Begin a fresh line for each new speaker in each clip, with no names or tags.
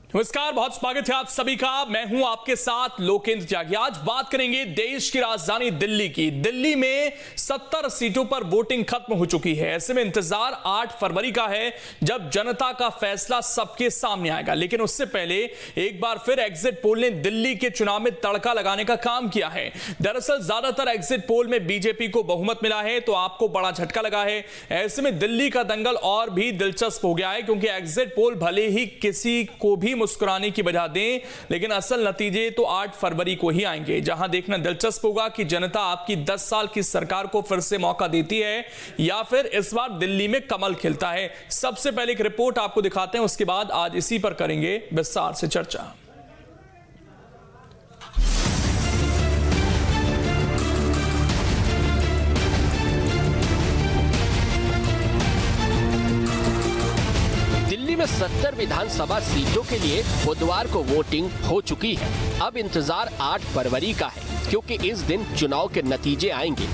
नमस्कार, बहुत स्वागत है आप सभी का। मैं हूं आपके साथ लोकेंद्र त्यागी। आज बात करेंगे देश की राजधानी दिल्ली की। दिल्ली में 70 सीटों पर वोटिंग खत्म हो चुकी है। ऐसे में इंतजार 8 फरवरी का है, जब जनता का फैसला सबके सामने आएगा। लेकिन उससे पहले एक बार फिर एग्जिट पोल ने दिल्ली के चुनाव में तड़का लगाने का काम किया है। दरअसल ज्यादातर एग्जिट पोल में बीजेपी को बहुमत मिला है, तो आपको बड़ा झटका लगा है। ऐसे में दिल्ली का दंगल और भी दिलचस्प हो गया है, क्योंकि एग्जिट पोल भले ही किसी को भी मुस्कुराने की वजह दें, लेकिन असल नतीजे तो 8 फरवरी को ही आएंगे, जहां देखना दिलचस्प होगा कि जनता आपकी 10 साल की सरकार को फिर से मौका देती है या फिर इस बार दिल्ली में कमल खिलता है। सबसे पहले एक रिपोर्ट आपको दिखाते हैं, उसके बाद आज इसी पर करेंगे विस्तार से चर्चा।
में 70 विधानसभा सीटों के लिए बुधवार को वोटिंग हो चुकी है। अब इंतजार 8 फरवरी का है, क्योंकि इस दिन चुनाव के नतीजे आएंगे,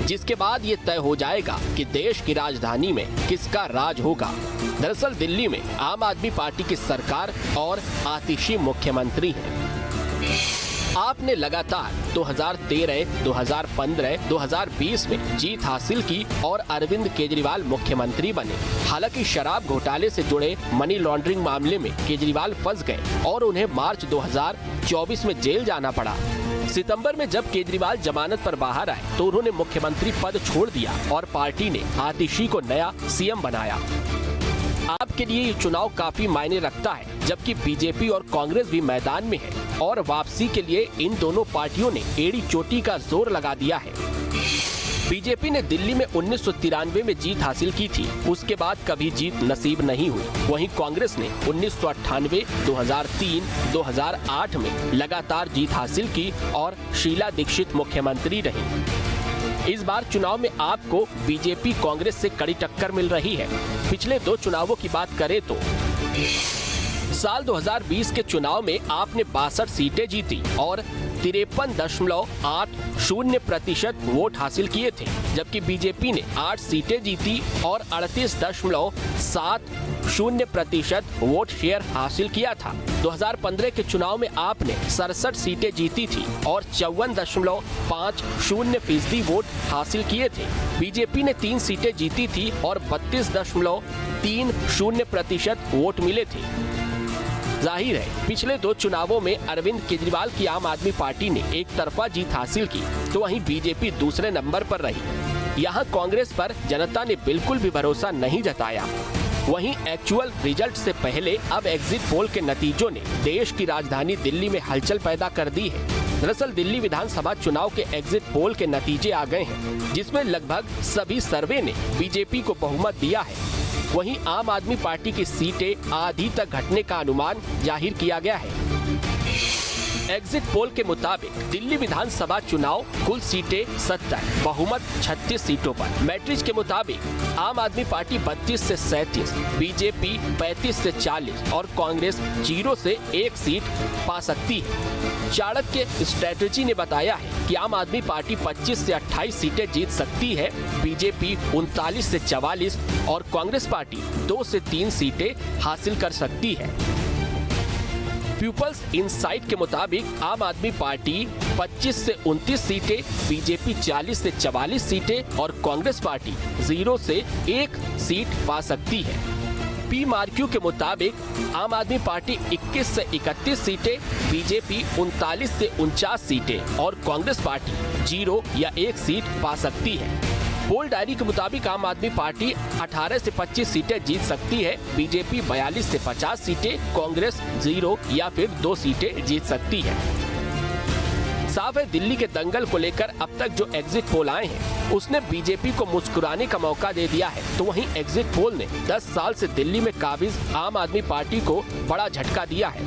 जिसके बाद ये तय हो जाएगा कि देश की राजधानी में किसका राज होगा। दरअसल दिल्ली में आम आदमी पार्टी की सरकार और आतिशी मुख्यमंत्री हैं। आपने लगातार 2013, 2015, 2020 में जीत हासिल की और अरविंद केजरीवाल मुख्यमंत्री बने। हालांकि शराब घोटाले से जुड़े मनी लॉन्ड्रिंग मामले में केजरीवाल फंस गए और उन्हें मार्च 2024 में जेल जाना पड़ा। सितंबर में जब केजरीवाल जमानत पर बाहर आए तो उन्होंने मुख्यमंत्री पद छोड़ दिया और पार्टी ने आतिशी को नया सीएम बनाया। आपके लिए ये चुनाव काफी मायने रखता है, जबकि बीजेपी और कांग्रेस भी मैदान में है और वापसी के लिए इन दोनों पार्टियों ने एड़ी चोटी का जोर लगा दिया है। बीजेपी ने दिल्ली में 1993 में जीत हासिल की थी, उसके बाद कभी जीत नसीब नहीं हुई। वहीं कांग्रेस ने 1998, 2003, 2008 में लगातार जीत हासिल की और शीला दीक्षित मुख्यमंत्री रही। इस बार चुनाव में आपको बीजेपी कांग्रेस से कड़ी टक्कर मिल रही है। पिछले 2 चुनावों की बात करें तो साल 2020 के चुनाव में आपने 62 सीटें जीती और 53.80% वोट हासिल किए थे, जबकि बीजेपी ने 8 सीटें जीती और 38.70% वोट शेयर हासिल किया था। 2015 के चुनाव में आपने 67 सीटें जीती थी और 54.50% वोट हासिल किए थे। बीजेपी ने 3 सीटें जीती थी और 32.30% वोट मिले थे। जाहिर है, पिछले 2 चुनावों में अरविंद केजरीवाल की आम आदमी पार्टी ने एक तरफा जीत हासिल की, तो वहीं बीजेपी दूसरे नंबर पर रही। यहाँ कांग्रेस पर जनता ने बिल्कुल भी भरोसा नहीं जताया। वहीं एक्चुअल रिजल्ट से पहले अब एग्जिट पोल के नतीजों ने देश की राजधानी दिल्ली में हलचल पैदा कर दी है। दरअसल दिल्ली विधानसभा चुनाव के एग्जिट पोल के नतीजे आ गए हैं, जिसमें लगभग सभी सर्वे ने बीजेपी को बहुमत दिया है। वहीं आम आदमी पार्टी की सीटें आधी तक घटने का अनुमान जाहिर किया गया है। एग्जिट पोल के मुताबिक दिल्ली विधानसभा चुनाव कुल सीटें 70, बहुमत 36 सीटों पर। मैट्रिक्स के मुताबिक आम आदमी पार्टी 32 से 37, बीजेपी 35 से 40 और कांग्रेस 0 से 1 सीट पा सकती है। चाणक्य स्ट्रेटेजी ने बताया है कि आम आदमी पार्टी 25 से 28 सीटें जीत सकती है, बीजेपी 39 से 44 और कांग्रेस पार्टी 2 से 3 सीटें हासिल कर सकती है। पीपल्स इनसाइट के मुताबिक आम आदमी पार्टी 25 से 29 सीटें, बीजेपी 40 से 44 सीटें और कांग्रेस पार्टी 0 से 1 सीट पा सकती है। पीमार्क्यू के मुताबिक आम आदमी पार्टी 21 से 31 सीटें, बीजेपी 39 से 49 सीटें और कांग्रेस पार्टी 0 या 1 सीट पा सकती है। पोल डायरी के मुताबिक आम आदमी पार्टी 18 से 25 सीटें जीत सकती है, बीजेपी 42 से 50 सीटें, कांग्रेस 0 या फिर 2 सीटें जीत सकती है। साफ है, दिल्ली के दंगल को लेकर अब तक जो एग्जिट पोल आए हैं, उसने बीजेपी को मुस्कुराने का मौका दे दिया है, तो वहीं एग्जिट पोल ने 10 साल से दिल्ली में काबिज आम आदमी पार्टी को बड़ा झटका दिया है।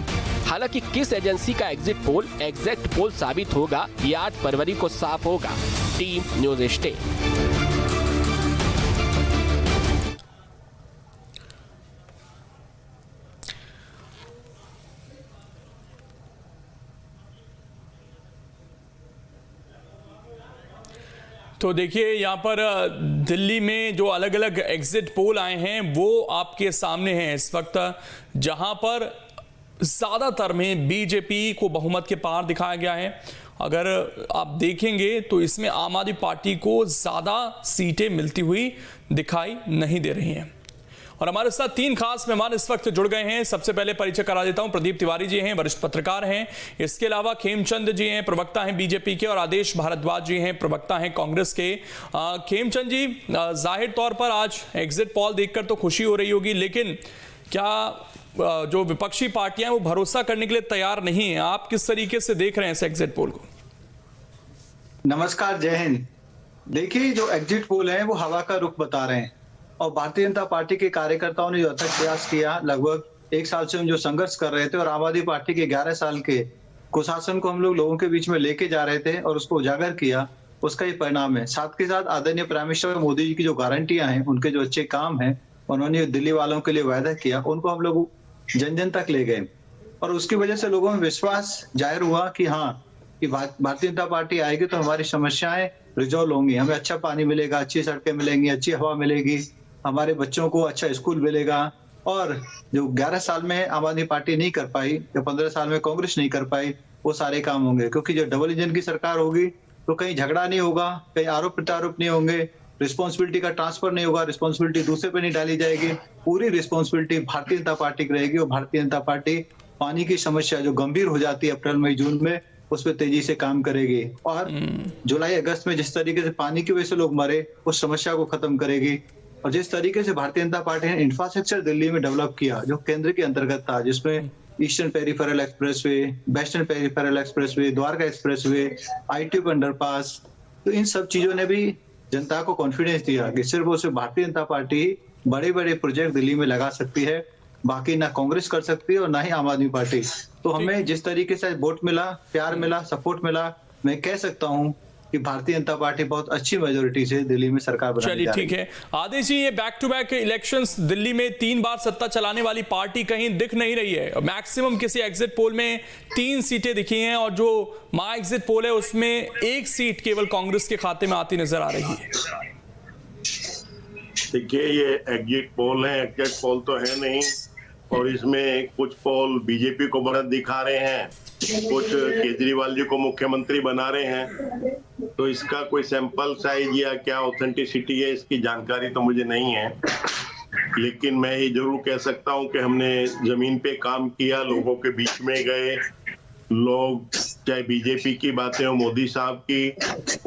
हालांकि किस एजेंसी का एग्जिट पोल एग्जैक्ट पोल साबित होगा, ये 8 फरवरी को साफ होगा। Team news 18।
तो देखिए, यहाँ पर दिल्ली में जो अलग अलग एग्जिट पोल आए हैं वो आपके सामने हैं इस वक्त, जहां पर ज्यादातर में बीजेपी को बहुमत के पार दिखाया गया है। अगर आप देखेंगे तो इसमें आम आदमी पार्टी को ज्यादा सीटें मिलती हुई दिखाई नहीं दे रही हैं। और हमारे साथ 3 खास मेहमान इस वक्त जुड़ गए हैं। सबसे पहले परिचय करा देता हूं, प्रदीप तिवारी जी हैं, वरिष्ठ पत्रकार हैं। इसके अलावा खेमचंद जी हैं, प्रवक्ता हैं बीजेपी के, और आदेश भारद्वाज जी हैं, प्रवक्ता हैं कांग्रेस के। खेमचंद जी, जाहिर तौर पर आज एग्जिट पोल देखकर तो खुशी हो रही होगी, लेकिन क्या जो विपक्षी पार्टियां वो भरोसा करने के लिए तैयार नहीं है? आप किस तरीके से देख रहे हैं इस एग्जिट पोल को?
नमस्कार, जय हिंद। देखिए, जो एग्जिट पोल है वो हवा का रुख बता रहे हैं, और भारतीय जनता पार्टी के कार्यकर्ताओं ने जो अथक प्रयास किया, लगभग 1 साल से हम जो संघर्ष कर रहे थे, और आम आदमी पार्टी के 11 साल के कुशासन को हम लोगों के बीच में लेके जा रहे थे और उसको उजागर किया, उसका ही परिणाम है। साथ के साथ आदरणीय प्राइम मिनिस्टर मोदी जी की जो गारंटियां हैं, उनके जो अच्छे काम हैं, उन्होंने दिल्ली वालों के लिए वायदा किया, उनको हम लोग जन जन तक ले गए, और उसकी वजह से लोगों में विश्वास जाहिर हुआ कि हाँ, कि भारतीय जनता पार्टी आएगी तो हमारी समस्याएं रिजॉल्व होंगी, हमें अच्छा पानी मिलेगा, अच्छी सड़कें मिलेंगी, अच्छी हवा मिलेगी, हमारे बच्चों को अच्छा स्कूल मिलेगा। और जो 11 साल में आम आदमी पार्टी नहीं कर पाई, या 15 साल में कांग्रेस नहीं कर पाई, वो सारे काम होंगे। क्योंकि जो डबल इंजन की सरकार होगी तो कहीं झगड़ा नहीं होगा, कहीं आरोप प्रत्यारोप नहीं होंगे, रिस्पॉन्सिबिलिटी का ट्रांसफर नहीं होगा, रिस्पॉन्सिबिलिटी दूसरे पे नहीं डाली जाएगी, पूरी रिस्पॉन्सिबिलिटी भारतीय जनता पार्टी की रहेगी। और भारतीय जनता पार्टी पानी की समस्या जो गंभीर हो जाती है अप्रैल मई जून में, उस पर तेजी से काम करेगी, और जुलाई अगस्त में जिस तरीके से पानी की वजह से लोग मरे, उस समस्या को खत्म करेगी। और जिस तरीके से भारतीय जनता पार्टी ने इंफ्रास्ट्रक्चर दिल्ली में डेवलप किया, जो केंद्र के अंतर्गत था, जिसमें eastern peripheral expressway, western peripheral expressway, Dwarka expressway, ITP underpass, तो इन सब चीजों ने भी जनता को कॉन्फिडेंस दिया कि सिर्फ और सिर्फ भारतीय जनता पार्टी बड़े बड़े प्रोजेक्ट दिल्ली में लगा सकती है, बाकी ना कांग्रेस कर सकती है और ना ही आम आदमी पार्टी। तो हमें जिस तरीके से वोट मिला, प्यार मिला, सपोर्ट मिला, मैं कह सकता हूं कि भारतीय जनता पार्टी बहुत अच्छी मेजोरिटी से दिल्ली में सरकार बनाने जा रही है।
ठीक है आदेश जी, ये back to back elections, Delhi में 3 बार सत्ता चलाने वाली पार्टी कहीं दिख नहीं रही है। मैक्सिमम किसी एग्जिट पोल में 3 सीटें दिखी हैं, और जो माय एग्जिट पोल है उसमें 1 सीट केवल कांग्रेस के खाते में आती नजर आ रही है।
देखिए, ये एग्जिट पोल है, एग्जिट पोल तो है नहीं, और इसमें कुछ पोल बीजेपी को बढ़त दिखा रहे हैं, कुछ केजरीवाल जी को मुख्यमंत्री बना रहे हैं। तो इसका कोई सैंपल साइज या क्या ऑथेंटिसिटी है, इसकी जानकारी तो मुझे नहीं है, लेकिन मैं ये जरूर कह सकता हूं कि हमने जमीन पे काम किया, लोगों के बीच में गए, लोग चाहे बीजेपी की बातें हो, मोदी साहब की,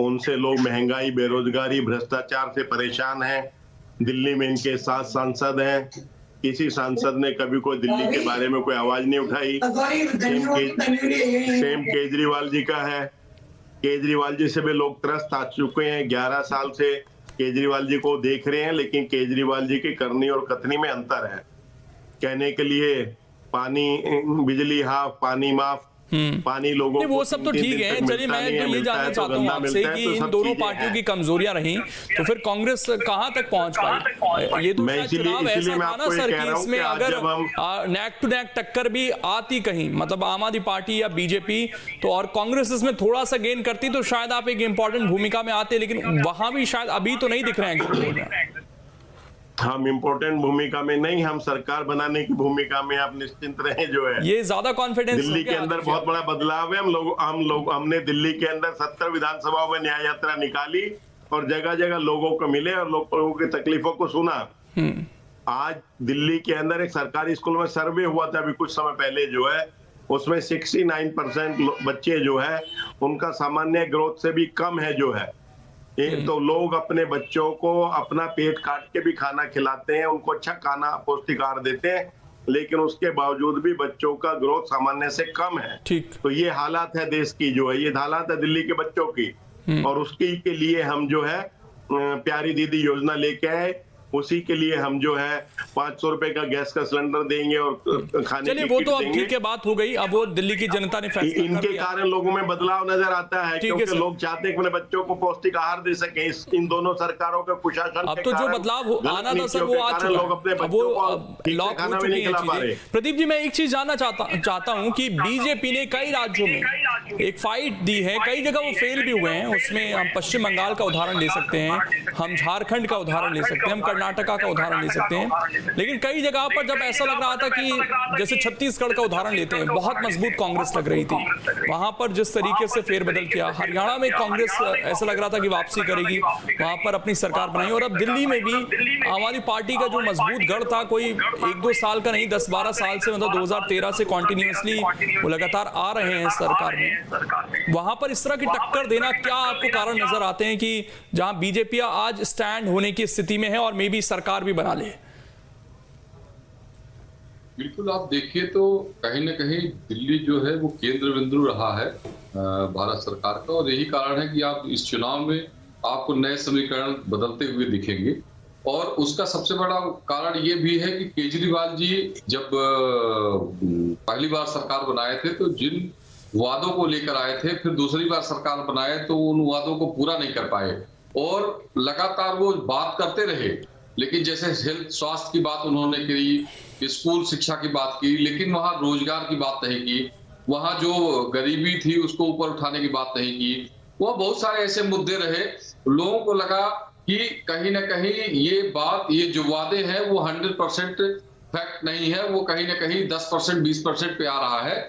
उनसे लोग महंगाई, बेरोजगारी, भ्रष्टाचार से परेशान हैं। दिल्ली में इनके 7 सांसद हैं, किसी सांसद ने कभी कोई दिल्ली के बारे में कोई आवाज नहीं उठाई। सेम केजरीवाल जी का है, केजरीवाल जी से भी लोग त्रस्त आ चुके हैं, 11 साल से केजरीवाल जी को देख रहे हैं, लेकिन केजरीवाल जी की करनी और कथनी में अंतर है। कहने के लिए पानी, बिजली हाफ, पानी माफ, पानी लोगों को,
वो सब तो ठीक है। चलिए, मैं तो ये जानना चाहता हूँ आपसे कि इन दोनों पार्टियों की कमजोरियां रही तो फिर कांग्रेस कहां तक पहुंच पाई? ये तो चुनाव ऐसा था ना सर कि इसमें अगर नेक टू नेक टक्कर भी आती कहीं, मतलब आम आदमी पार्टी या बीजेपी, तो और कांग्रेस इसमें थोड़ा सा गेन करती तो शायद आप एक इंपॉर्टेंट भूमिका में आते, लेकिन वहां भी शायद अभी तो नहीं दिख रहे हैं।
हम इम्पोर्टेंट भूमिका में नहीं, हम सरकार बनाने की भूमिका में, आप निश्चिंत रहें। जो है
ये ज्यादा कॉन्फिडेंस,
दिल्ली के अंदर बहुत बड़ा बदलाव है। हमने दिल्ली के अंदर 70 विधानसभाओं में न्याय यात्रा निकाली और जगह जगह लोगों को मिले और लोगों की तकलीफों को सुना। आज दिल्ली के अंदर एक सरकारी स्कूल में सर्वे हुआ था अभी कुछ समय पहले, जो है उसमें 69% बच्चे जो है उनका सामान्य ग्रोथ से भी कम है। जो है तो लोग अपने बच्चों को अपना पेट काट के भी खाना खिलाते हैं, उनको अच्छा खाना, पौष्टिक आहार देते हैं, लेकिन उसके बावजूद भी बच्चों का ग्रोथ सामान्य से कम है।
ठीक,
तो ये हालात है देश की, जो है ये हालात है दिल्ली के बच्चों की, और उसकी के लिए हम जो है प्यारी दीदी योजना लेके आए। उसी के लिए हम जो है 500 रुपए का गैस का सिलेंडर देंगे और खाने की
वो तो अब ठीक है, बात हो गई। अब वो दिल्ली की जनता ने फैसला कर
इनके
लिया।
कारण लोगों में बदलाव नजर आता है, क्योंकि लोग चाहते हैं कि अपने बच्चों को पौष्टिक आहार दे सके। इन दोनों सरकारों के कुशासन
अब तो जो बदलाव आना था सर वो आ चुका है, वो लॉक हो चुकी है चीजें। प्रदीप जी, मैं एक चीज जानना चाहता हूं कि बीजेपी ने कई राज्यों में एक फाइट दी है, कई जगह वो फेल भी हुए हैं। उसमें हम पश्चिम बंगाल का उदाहरण ले सकते हैं, हम झारखंड का उदाहरण ले सकते हैं, हम कर्नाटका का उदाहरण ले सकते हैं। लेकिन कई जगह पर जब ऐसा लग रहा था कि जैसे छत्तीसगढ़ का उदाहरण लेते हैं, बहुत मजबूत कांग्रेस लग रही थी, वहां पर जिस तरीके से फेरबदल किया। हरियाणा में कांग्रेस ऐसा लग रहा था कि वापसी करेगी, वहां पर अपनी सरकार बनाई। और अब दिल्ली में भी आम आदमी पार्टी का जो मजबूत गढ़ था, कोई 1-2 साल का नहीं, 10-12 साल से, मतलब 2013 से कॉन्टिन्यूसली वो लगातार आ रहे हैं सरकार में। वहां पर इस तरह की टक्कर देना, क्या आपको कारण नजर आते हैं कि जहां बीजेपी आज स्टैंड होने की स्थिति में है और मे बी सरकार भी बना ले?
बिल्कुल, आप देखिए तो कहीं ना कहीं दिल्ली जो है वो केंद्र बिंदु रहा है भारत सरकार का, और यही कारण है कि आप इस चुनाव में आपको नए समीकरण बदलते हुए दिखेंगे। और उसका सबसे बड़ा कारण ये भी है कि केजरीवाल जी जब पहली बार सरकार बनाए थे तो जिन वादों को लेकर आए थे, फिर दूसरी बार सरकार बनाए तो उन वादों को पूरा नहीं कर पाए और लगातार वो बात करते रहे। लेकिन जैसे हेल्थ, स्वास्थ्य की बात उन्होंने की, स्कूल शिक्षा की बात की, लेकिन वहां रोजगार की बात नहीं की, वहां जो गरीबी थी उसको ऊपर उठाने की बात नहीं की। वह बहुत सारे ऐसे मुद्दे रहे, लोगों को लगा कि कहीं ना कहीं ये बात, ये जो वादे हैं वो 100% फैक्ट नहीं है, वो कहीं ना कहीं 10%, 20% पे आ रहा है।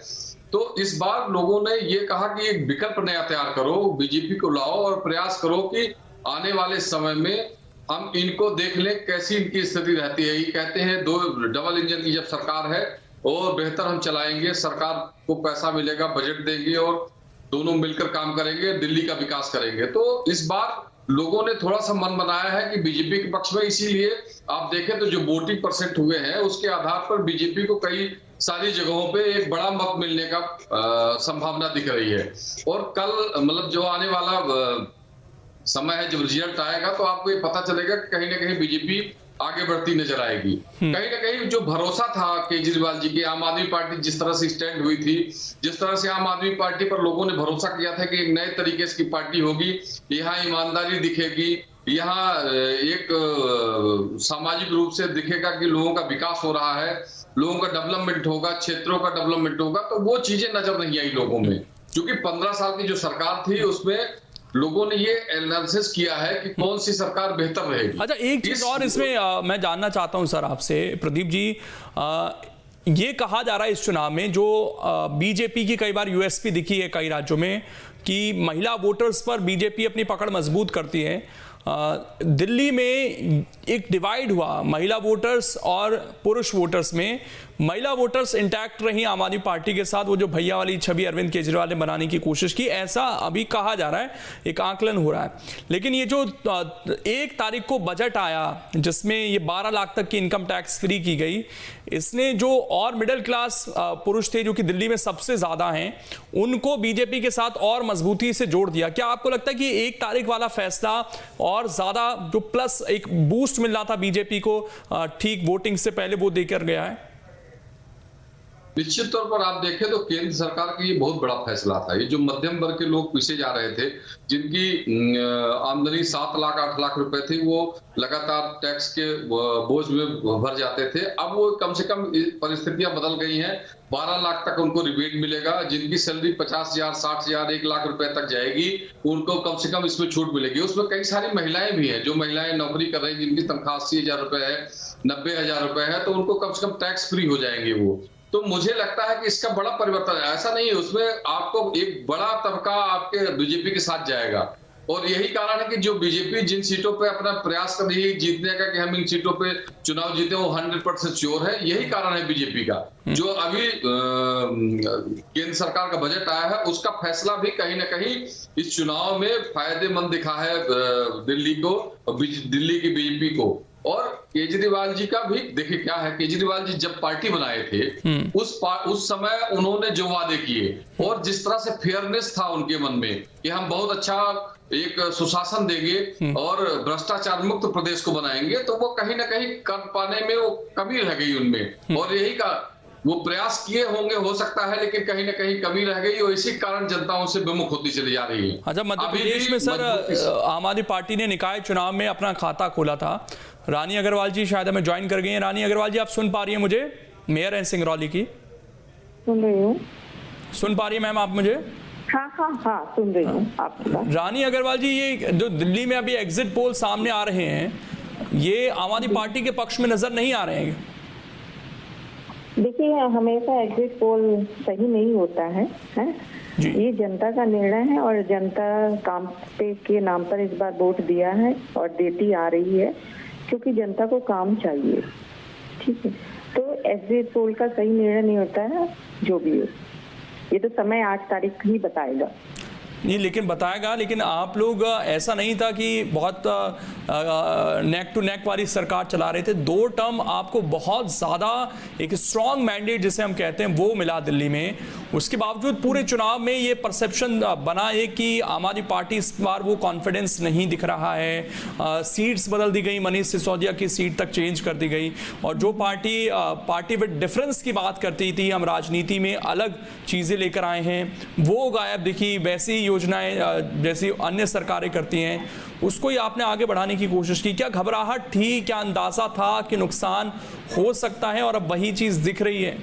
तो इस बार लोगों ने ये कहा कि एक विकल्प नया तैयार करो, बीजेपी को लाओ और प्रयास करो कि आने वाले समय में हम इनको देख लें कैसी इनकी स्थिति रहती है। ये कहते हैं 2 डबल इंजन की जब सरकार है और बेहतर हम चलाएंगे, सरकार को पैसा मिलेगा, बजट देंगे और दोनों मिलकर काम करेंगे, दिल्ली का विकास करेंगे। तो इस बार लोगों ने थोड़ा सा मन बनाया है कि बीजेपी के पक्ष में, इसीलिए आप देखें तो जो वोटिंग % हुए हैं उसके आधार पर बीजेपी को कई सारी जगहों पे एक बड़ा मत मिलने का संभावना दिख रही है। और कल मतलब जो आने वाला समय है, जब रिजल्ट आएगा तो आपको ये पता चलेगा कि कहीं ना कहीं बीजेपी आगे बढ़ती नजर आएगी। कहीं ना कहीं जो भरोसा था केजरीवाल जी की, आम आदमी पार्टी जिस तरह से स्टैंड हुई थी, जिस तरह से आम आदमी पार्टी पर लोगों ने भरोसा किया था कि एक नए तरीके की पार्टी होगी, यहाँ ईमानदारी दिखेगी, यहाँ एक सामाजिक रूप से दिखेगा कि लोगों का विकास हो रहा है, लोगों का डेवलपमेंट होगा, क्षेत्रों का डेवलपमेंट होगा, तो वो चीजें नजर नहीं आई लोगों में। क्योंकि 15 साल की जो सरकार थी उसमें लोगों ने ये एनालिसिस किया है कि कौन सी सरकार बेहतर रहेगी।
अच्छा, एक चीज और इसमें मैं जानना चाहता हूं सर आपसे, प्रदीप जी, ये कहा जा रहा है इस चुनाव में जो बीजेपी की कई बार यूएसपी दिखी है कई राज्यों में कि महिला वोटर्स पर बीजेपी अपनी पकड़ मजबूत करती है। दिल्ली में एक डिवाइड हुआ महिला वोटर्स और पुरुष वोटर्स में। महिला वोटर्स इंटैक्ट रही आम आदमी पार्टी के साथ, वो जो भैया वाली छवि अरविंद केजरीवाल ने बनाने की कोशिश की, ऐसा अभी कहा जा रहा है, एक आकलन हो रहा है। लेकिन ये जो 1 तारीख को बजट आया जिसमें ये 12 लाख तक की इनकम टैक्स फ्री की गई, इसने जो और मिडिल क्लास पुरुष थे जो कि दिल्ली में सबसे ज्यादा हैं, उनको बीजेपी के साथ और मजबूती से जोड़ दिया। क्या आपको लगता है कि 1 तारीख वाला फैसला और ज्यादा जो प्लस एक बूस्ट मिल रहा था बीजेपी को ठीक वोटिंग से पहले, वो देकर गया है?
निश्चित तौर पर आप देखें तो केंद्र सरकार का ये बहुत बड़ा फैसला था। ये जो मध्यम वर्ग के लोग पीछे जा रहे थे, जिनकी आमदनी 7 लाख 8 लाख रुपए थी, वो लगातार टैक्स के बोझ में भर जाते थे। अब वो कम से कम परिस्थितियां बदल गई हैं, 12 लाख तक उनको रिबेट मिलेगा। जिनकी सैलरी 50,000, 60,000, 1 लाख रुपए तक जाएगी, उनको कम से कम इसमें छूट मिलेगी। उसमें कई सारी महिलाएं भी हैं, जो महिलाएं नौकरी कर रही हैं, जिनकी तनख्वाह 80,000 रुपए है, 90,000 रुपए है, तो उनको कम से कम टैक्स फ्री हो जाएंगे वो। तो मुझे लगता है कि इसका बड़ा परिवर्तन है। ऐसा नहीं है, उसमें आपको एक बड़ा तबका आपके बीजेपी के साथ जाएगा। और यही कारण है कि जो बीजेपी जिन सीटों पे अपना प्रयास कर रही है जीतने का, कि हम इन सीटों पे चुनाव जीते, वो 100% श्योर है। यही कारण है बीजेपी का। जो अभी केंद्र सरकार का बजट आया है, उसका फैसला भी कहीं ना कहीं इस चुनाव में फायदेमंद दिखा है दिल्ली को, दिल्ली की बीजेपी को। और केजरीवाल जी का भी देखिए क्या है, केजरीवाल जी जब पार्टी बनाए थे उस समय उन्होंने जो वादे किए और जिस तरह से फेयरनेस था उनके मन में कि हम बहुत अच्छा एक सुशासन देंगे और भ्रष्टाचार मुक्त प्रदेश को बनाएंगे, तो वो कहीं ना कहीं कर पाने में वो कमी रह गई उनमें। और यही का वो प्रयास किए होंगे, हो सकता है, लेकिन कहीं ना कहीं कमी रह गई और इसी कारण जनता उनसे विमुख होती चली जा रही है।
अच्छा, मध्य प्रदेश में सर आम आदमी पार्टी ने निकाय चुनाव में अपना खाता खोला था। रानी अग्रवाल जी शायद हमें ज्वाइन कर गई हैं। रानी अग्रवाल जी, आप सुन पा रही हैं मुझे? मेयर हैं सिंगरौली की।
सुन रही हूँ।
सुन पा रही है मैम आप मुझे?
हाँ सुन रही हूँ आपकी बात।
रानी अग्रवाल जी, ये जो दिल्ली में अभी एग्जिट पोल सामने आ रहे हैं, ये आम आदमी पार्टी के पक्ष में नजर नहीं आ रहे हैं?
देखिए, हमेशा एग्जिट पोल सही नहीं होता है
जी।
ये जनता का निर्णय है और जनता काम पे के नाम पर इस बार वोट दिया है और देती आ रही है, क्योंकि जनता को काम चाहिए। ठीक है, तो एग्जिट पोल का सही निर्णय नहीं होता है जो भी हो। ये तो समय 8 तारीख ही बताएगा।
नहीं, लेकिन बताएगा, लेकिन आप लोग ऐसा नहीं था कि बहुत नेक टू नेक वाली सरकार चला रहे थे। 2 टर्म आपको बहुत ज़्यादा एक स्ट्रॉन्ग मैंडेट जिसे हम कहते हैं वो मिला दिल्ली में। उसके बावजूद पूरे चुनाव में ये परसेप्शन बना है कि आम आदमी पार्टी इस बार वो कॉन्फिडेंस नहीं दिख रहा है। सीट्स बदल दी गई, मनीष सिसोदिया की सीट तक चेंज कर दी गई, और जो पार्टी विद डिफरेंस की बात करती थी, हम राजनीति में अलग चीज़ें लेकर आए हैं, वो गायब दिखी। वैसी योजनाएं जैसी अन्य सरकारें करती हैं, उसको ही आपने आगे बढ़ाने की कोशिश की। क्या घबराहट थी, क्या अंदाजा था कि नुकसान हो सकता है, और अब वही चीज दिख रही है?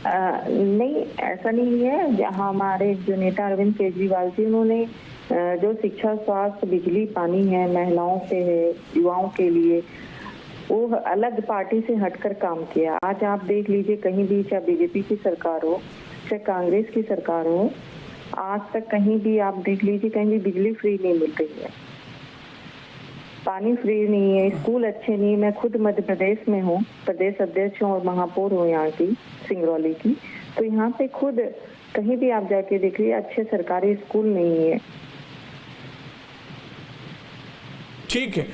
नहीं, ऐसा नहीं है। जहाँ हमारे जो नेता अरविंद केजरीवाल जी, उन्होंने जो शिक्षा, स्वास्थ्य, बिजली, पानी है, महिलाओं पे है, युवाओं के लिए, वो अलग पार्टी से हटकर काम किया। आज आप देख लीजिए, कहीं भी, चाहे बीजेपी की सरकार हो, चाहे कांग्रेस की सरकार हो, आज तक कहीं भी आप देख लीजिए, कहीं भी बिजली फ्री नहीं मिल रही है, पानी फ्री नहीं है, स्कूल अच्छे नहीं। मैं खुद मध्य प्रदेश में हूँ, प्रदेश अध्यक्ष हूँ और महापौर हूँ यहाँ की, सिंगरौली की। तो यहाँ पे खुद कहीं भी आप जाके देखिए, अच्छे सरकारी स्कूल नहीं है।
ठीक है,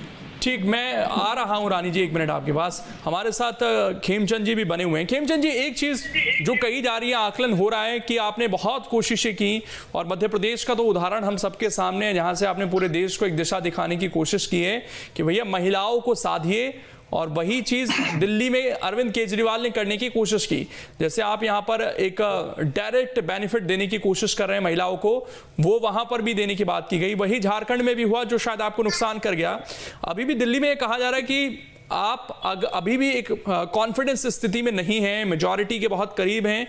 ठीक, मैं आ रहा हूं रानी जी, 1 मिनट आपके पास। हमारे साथ खेमचंद जी भी बने हुए हैं। खेमचंद जी, एक चीज जो कही जा रही है, आकलन हो रहा है कि आपने बहुत कोशिशें की, और मध्य प्रदेश का तो उदाहरण हम सबके सामने है, जहां से आपने पूरे देश को एक दिशा दिखाने की कोशिश की है कि भैया महिलाओं को साधिए, और वही चीज दिल्ली में अरविंद केजरीवाल ने करने की कोशिश की। जैसे आप यहां पर एक डायरेक्ट बेनिफिट देने की कोशिश कर रहे हैं महिलाओं को, वो वहां पर भी देने की बात की गई। वही झारखंड में भी हुआ, जो शायद आपको नुकसान कर गया। अभी भी दिल्ली में कहा जा रहा है कि आप अभी भी एक कॉन्फिडेंस स्थिति में नहीं है, मेजॉरिटी के बहुत करीब हैं।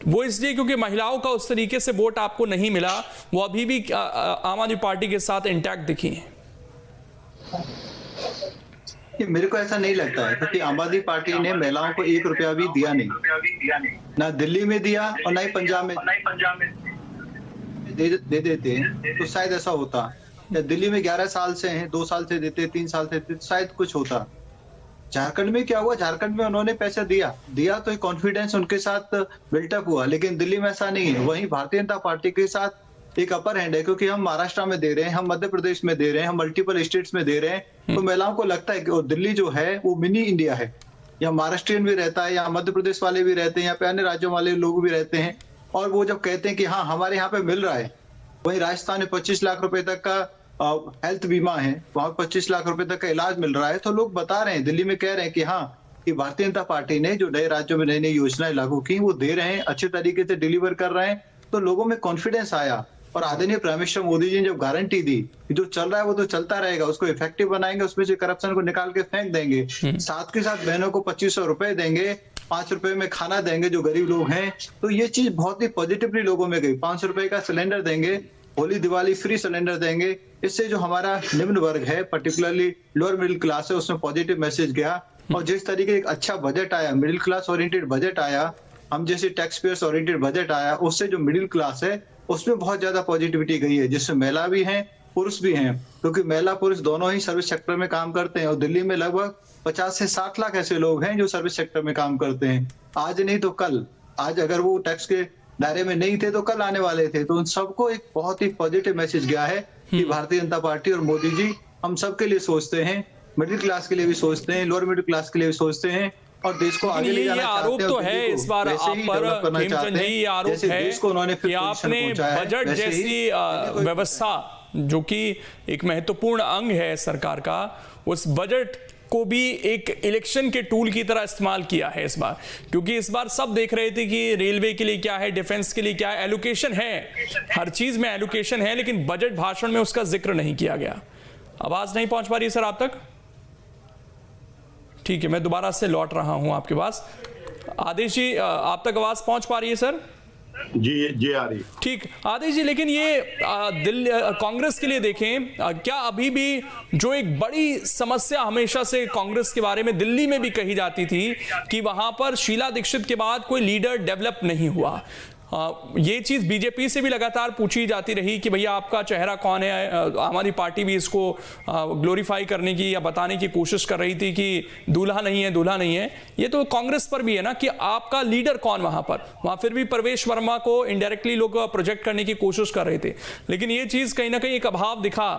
वो इसलिए क्योंकि महिलाओं का उस तरीके से वोट आपको नहीं मिला, वो अभी भी आम आदमी पार्टी के साथ इंटैक्ट दिखी है।
मेरे को ऐसा नहीं लगता है, क्योंकि आम आदमी पार्टी ने महिलाओं को 1 रुपया भी दिया नहीं, ना दिल्ली में दिया और ना ही पंजाब में दे देते हैं तो शायद ऐसा होता। या दिल्ली में 11 साल से हैं, 2 साल से देते, 3 साल से देते, शायद कुछ होता। झारखंड में क्या हुआ, झारखंड में उन्होंने पैसा दिया तो कॉन्फिडेंस उनके साथ बिल्टअप हुआ, लेकिन दिल्ली में ऐसा नहीं है। वहीं भारतीय जनता पार्टी के साथ एक अपर हैंड है, क्योंकि हम महाराष्ट्र में दे रहे हैं, हम मध्य प्रदेश में दे रहे हैं, हम मल्टीपल स्टेट्स में दे रहे हैं, तो महिलाओं को लगता है कि दिल्ली जो है वो मिनी इंडिया है। यहाँ महाराष्ट्रियन भी रहता है, यहाँ मध्य प्रदेश वाले भी रहते हैं, यहाँ पे अन्य राज्यों वाले लोग भी रहते हैं, और वो जब कहते हैं कि हाँ हमारे यहाँ पे मिल रहा है, वहीं राजस्थान में 25 लाख रुपए तक का हेल्थ बीमा है, वहां 25 लाख रुपए तक का इलाज मिल रहा है, तो लोग बता रहे हैं, दिल्ली में कह रहे हैं कि हाँ, कि भारतीय जनता पार्टी ने जो नए राज्यों में नई नई योजनाएं लागू की, वो दे रहे हैं, अच्छे तरीके से डिलीवर कर रहे हैं, तो लोगों में कॉन्फिडेंस आया। और आदरणीय प्राइम मिनिस्टर मोदी जी ने जब गारंटी दी कि जो चल रहा है वो तो चलता रहेगा, उसको इफेक्टिव बनाएंगे, उसमें से करप्शन को निकाल के फेंक देंगे, साथ के साथ बहनों को 2500 रुपए देंगे, 5 रुपए में खाना देंगे जो गरीब लोग हैं, तो ये चीज बहुत ही पॉजिटिवली लोगों में गई। 500 रुपए का सिलेंडर देंगे, होली दिवाली फ्री सिलेंडर देंगे, इससे जो हमारा निम्न वर्ग है, पर्टिकुलरली लोअर मिडिल क्लास है, उसमें पॉजिटिव मैसेज गया। और जिस तरीके एक अच्छा बजट आया, मिडिल क्लास ओरिएंटेड बजट आया, हम जैसे टैक्स पेयर्स ओरिएंटेड बजट आया, उससे जो मिडिल क्लास है उसमें बहुत ज्यादा पॉजिटिविटी गई है, जिसमें महिला भी हैं, पुरुष भी हैं, क्योंकि महिला पुरुष दोनों ही सर्विस सेक्टर में काम करते हैं, और दिल्ली में लगभग 50 से 60 लाख ऐसे लोग हैं जो सर्विस सेक्टर में काम करते हैं। आज नहीं तो कल, आज अगर वो टैक्स के दायरे में नहीं थे तो कल आने वाले थे। तो उन सबको एक बहुत ही पॉजिटिव मैसेज गया है कि भारतीय जनता पार्टी और मोदी जी हम सबके लिए सोचते हैं, मिडिल क्लास के लिए भी सोचते हैं, लोअर मिडिल क्लास के लिए भी सोचते हैं, और देश को आगे ले जाना चाहते हैं।
आरोप तो है इस बार आप पर खेमचंद जी, ये आरोप है कि आपने बजट जैसी व्यवस्था जो कि एक महत्वपूर्ण अंग है सरकार का, उस बजट को भी एक इलेक्शन के टूल की तरह इस्तेमाल किया है इस बार। क्योंकि इस बार सब देख रहे थे कि रेलवे के लिए क्या है, डिफेंस के लिए क्या है, एलोकेशन है, हर चीज में एलोकेशन है, लेकिन बजट भाषण में उसका जिक्र नहीं किया गया। आवाज नहीं पहुंच पा रही सर आप तक? ठीक है, मैं दोबारा से लौट रहा हूं आपके पास। आदेश जी, आप तक आवाज पहुंच पा रही है सर?
जी आ रही।
ठीक आदित्य जी, लेकिन ये दिल्ली कांग्रेस के लिए देखें, क्या अभी भी जो एक बड़ी समस्या हमेशा से कांग्रेस के बारे में दिल्ली में भी कही जाती थी कि वहां पर शीला दीक्षित के बाद कोई लीडर डेवलप नहीं हुआ, ये चीज बीजेपी से भी लगातार पूछी जाती रही कि भैया आपका चेहरा कौन है। हमारी पार्टी भी इसको ग्लोरीफाई करने की या बताने की कोशिश कर रही थी कि दूल्हा नहीं है, दूल्हा नहीं है। ये तो कांग्रेस पर भी है ना कि आपका लीडर कौन वहां फिर भी प्रवेश वर्मा को इनडायरेक्टली लोग प्रोजेक्ट करने की कोशिश कर रहे थे, लेकिन ये चीज कहीं ना कहीं एक अभाव दिखा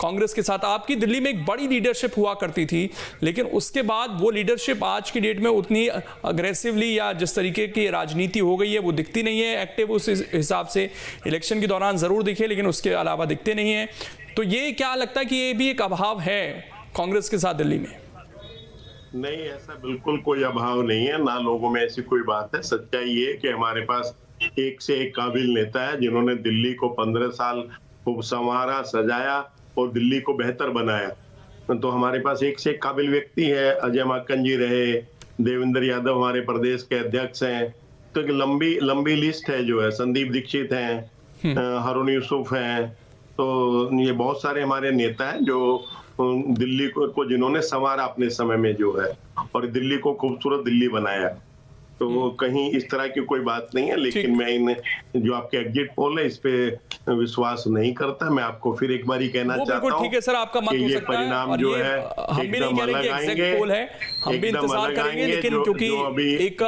कांग्रेस के साथ। आपकी दिल्ली में एक बड़ी लीडरशिप हुआ करती थी, लेकिन उसके बाद वो लीडरशिप आज की डेट में उतनी अग्रेसिवली या जिस तरीके की राजनीति हो गई है वो दिखती नहीं है एक्टिव उस हिसाब से। इलेक्शन के दौरान जरूर दिखे, लेकिन उसके अलावा दिखते नहीं है। तो ये क्या लगता है कि ये भी एक अभाव है कांग्रेस के साथ दिल्ली में?
नहीं, ऐसा बिल्कुल कोई अभाव नहीं है, ना लोगों में ऐसी कोई बात है। सच्चाई ये है कि हमारे पास एक से एक काबिल नेता है जिन्होंने दिल्ली को 15 साल खूब संवारा, सजाया और दिल्ली को बेहतर बनाया। तो हमारे पास एक से एक काबिल व्यक्ति है। अजय माकन जी रहे, देवेंद्र यादव हमारे प्रदेश के अध्यक्ष हैं, तो एक लंबी लिस्ट है जो है। संदीप दीक्षित हैं, हारून यूसुफ हैं, तो ये बहुत सारे हमारे नेता हैं जो दिल्ली को जिन्होंने संवारा अपने समय में जो है, और दिल्ली को खूबसूरत दिल्ली बनाया। तो कहीं इस तरह की कोई बात नहीं है, लेकिन मैं इन जो आपके एग्जिट पोल है इस पे विश्वास नहीं करता। मैं आपको फिर एक बार ही कहना चाहता हूँ,
ठीक है सर, आपका मत हो सकता है,
परिणाम जो है
हम भी नहीं कह रहे कि एग्जैक्ट पोल है, हम भी इंतजार करेंगे, लेकिन क्योंकि एक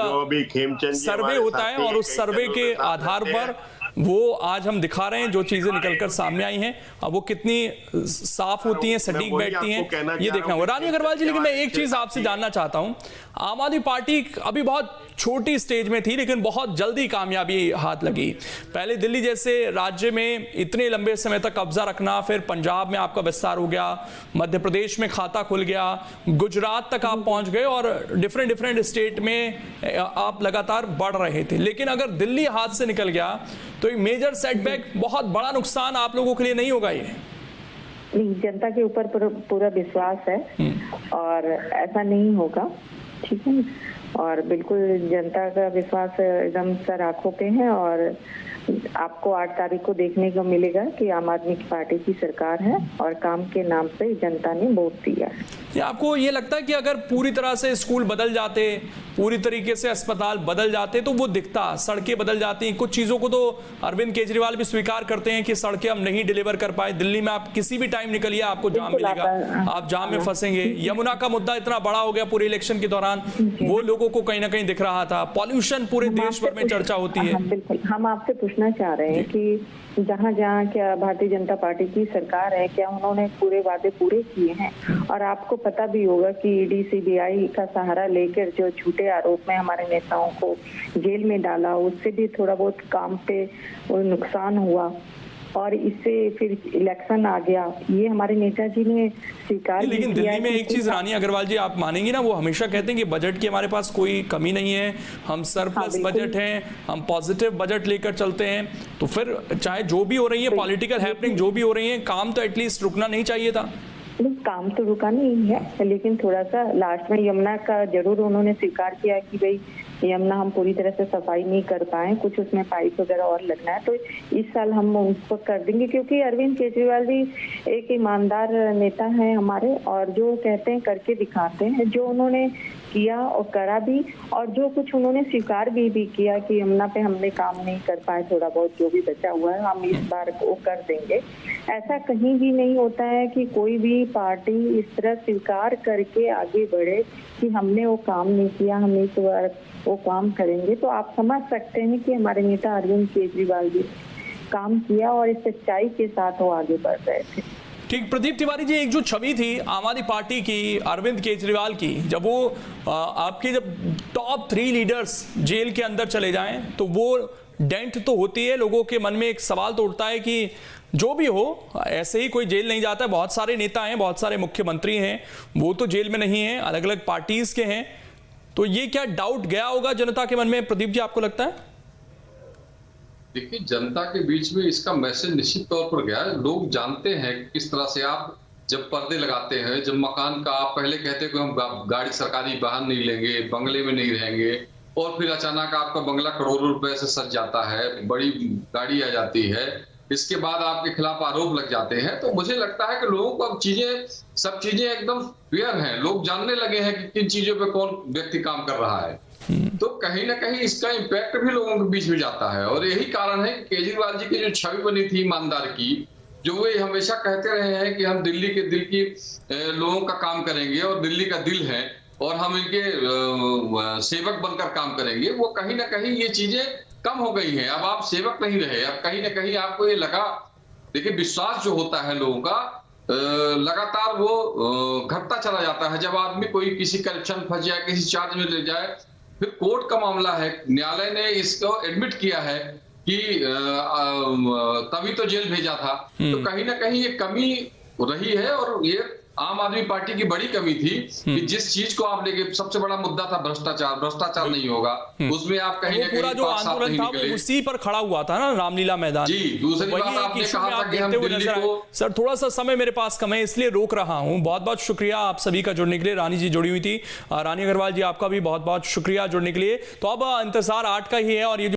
सर्वे होता है और उस सर्वे के आधार पर वो आज हम दिखा रहे हैं जो चीजें निकलकर सामने आई हैं, अब वो कितनी साफ होती हैं, सटीक बैठती हैं, ये देखना होगा। रानी अग्रवाल जी, लेकिन मैं एक चीज आपसे जानना चाहता हूं, आम आदमी पार्टी अभी बहुत छोटी स्टेज में थी, लेकिन बहुत जल्दी कामयाबी हाथ लगी। पहले दिल्ली जैसे राज्य में इतने लंबे समय तक कब्जा रखना, फिर पंजाब में आपका विस्तार हो गया, मध्य प्रदेश में खाता खुल गया, गुजरात तक आप पहुंच गए और डिफरेंट स्टेट में आप लगातार बढ़ रहे थे। लेकिन अगर दिल्ली हाथ से निकल गया तो एक मेजर सेटबैक, बहुत बड़ा नुकसान आप लोगों के लिए नहीं होगा? ये
नहीं, जनता के ऊपर पूरा विश्वास है और ऐसा नहीं होगा, ठीक है। और बिल्कुल जनता का विश्वास एकदम सर आंखों पे है और आपको 8 तारीख को देखने को मिलेगा कि आम आदमी की पार्टी की सरकार है और काम के नाम पे जनता ने वोट दिया है।
आपको ये लगता है कि अगर पूरी तरह से स्कूल बदल जाते, पूरी तरीके से अस्पताल बदल जाते तो वो दिखता, सड़कें बदल जाती, कुछ चीजों को तो अरविंद केजरीवाल भी स्वीकार करते हैं कि सड़कें हम नहीं डिलीवर कर पाए, दिल्ली में आप किसी भी टाइम निकलिए आपको जाम मिलेगा, आप जाम में फंसेंगे। यमुना का मुद्दा इतना बड़ा हो गया पूरे इलेक्शन के दौरान, वो लोगों को कहीं ना कहीं दिख रहा था। पॉल्यूशन पूरे देश भर में चर्चा होती है।
बिल्कुल, हम आपसे पूछना चाह रहे हैं कि जहाँ जहाँ क्या भारतीय जनता पार्टी की सरकार है, क्या उन्होंने पूरे वादे पूरे किए हैं? और आपको पता भी होगा कि ईडी सीबीआई का सहारा लेकर जो झूठे आरोप में हमारे नेताओं को जेल में डाला, उससे भी थोड़ा बहुत काम पे नुकसान हुआ और इससे फिर इलेक्शन आ गया, ये हमारे नेताजी ने स्वीकार किया।
लेकिन दिल्ली में एक चीज रानी अग्रवाल जी आप मानेंगी ना, वो हमेशा कहते हैं कि बजट की हमारे पास कोई कमी नहीं है, हम सरप्लस बजट हैं, हम पॉजिटिव बजट लेकर चलते हैं। तो फिर चाहे जो भी हो रही है पॉलिटिकल हैपनिंग जो भी हो रही है, काम तो एटलीस्ट रुकना नहीं चाहिए था।
काम तो रुका नहीं है, लेकिन थोड़ा सा लास्ट में यमुना का जरूर उन्होंने स्वीकार किया कि भाई यमुना हम पूरी तरह से सफाई नहीं कर पाए, कुछ उसमें पाइप वगैरह और लगना है, तो इस साल हम उसको कर देंगे। क्योंकि अरविंद केजरीवाल जी एक ईमानदार नेता है हमारे, और जो कहते हैं करके दिखाते हैं, जो उन्होंने किया और करा भी, और जो कुछ उन्होंने स्वीकार भी किया कि यमुना पे हमने काम नहीं कर पाए, थोड़ा बहुत जो भी बचा हुआ है हम इस बार वो कर देंगे। ऐसा कहीं भी नहीं होता है कि कोई भी पार्टी इस तरह स्वीकार करके आगे बढ़े कि हमने वो काम नहीं किया, हम इस बार वो काम करेंगे। तो आप समझ सकते हैं कि हमारे नेता अरविंद केजरीवाल जी काम किया और इस सच्चाई के साथ वो आगे बढ़ रहे थे।
ठीक, प्रदीप तिवारी जी, एक जो छवि थी आम आदमी पार्टी की अरविंद केजरीवाल की, जब वो आपके जब टॉप 3 लीडर्स जेल के अंदर चले जाएं तो वो डेंट तो होती है, लोगों के मन में एक सवाल तो उठता है कि जो भी हो ऐसे ही कोई जेल नहीं जाता। बहुत सारे नेता हैं, बहुत सारे मुख्यमंत्री हैं, वो तो जेल में नहीं हैं, अलग अलग पार्टीज के हैं। तो ये क्या डाउट गया होगा जनता के मन में, प्रदीप जी आपको लगता है?
देखिए, जनता के बीच में इसका मैसेज निश्चित तौर पर गया है। लोग जानते हैं किस तरह से आप जब पर्दे लगाते हैं, जब मकान का आप पहले कहते हैं कि हम गाड़ी सरकारी वाहन नहीं लेंगे, बंगले में नहीं रहेंगे, और फिर अचानक आपका बंगला करोड़ों रुपए से सज जाता है, बड़ी गाड़ी आ जाती है, इसके बाद आपके खिलाफ आरोप लग जाते हैं। तो मुझे लगता है कि लोगों को अब सब चीजें एकदम क्लियर हैं, लोग जानने लगे हैं कि किन चीजों पे कौन व्यक्ति काम कर रहा है। तो कहीं ना कहीं इसका इम्पैक्ट भी लोगों के बीच में जाता है, और यही कारण है कि केजरीवाल जी की जो छवि बनी थी ईमानदार की, जो वे हमेशा कहते रहे हैं कि हम दिल्ली के दिल की लोगों का काम करेंगे और दिल्ली का दिल है और हम इनके सेवक बनकर काम करेंगे, वो कहीं ना कहीं ये चीजें कम हो गई हैं। अब आप सेवक नहीं रहे, अब कहीं ना कहीं आपको ये लगा, देखिए विश्वास जो होता है लोगों का लगातार वो घटता चला जाता है। जब आदमी कोई किसी करप्शन फंस जाए, किसी चार्ज में ले जाए, फिर कोर्ट का मामला है, न्यायालय ने इसको एडमिट किया है कि तभी तो जेल भेजा था। तो कहीं ना कहीं ये कमी रही है, और ये आम आदमी पार्टी की बड़ी कमी थी कि जिस चीज को आप लेके, सबसे बड़ा मुद्दा था भ्रष्टाचार नहीं होगा, उसमें आप कहीं ना कहीं
पूरा जो आंदोलन था वो उसी पर खड़ा हुआ था ना, रामलीला मैदान।
जी, दूसरी बात आपने कहा था कि हम दिल्ली को,
सर थोड़ा सा समय मेरे पास कम है इसलिए रोक रहा हूं। बहुत बहुत शुक्रिया आप सभी का जुड़ने के लिए। रानी जी जुड़ी हुई थी, रानी अग्रवाल जी आपका भी बहुत बहुत शुक्रिया जुड़ने के लिए। तो अब इंतजार 8 का ही है, और ये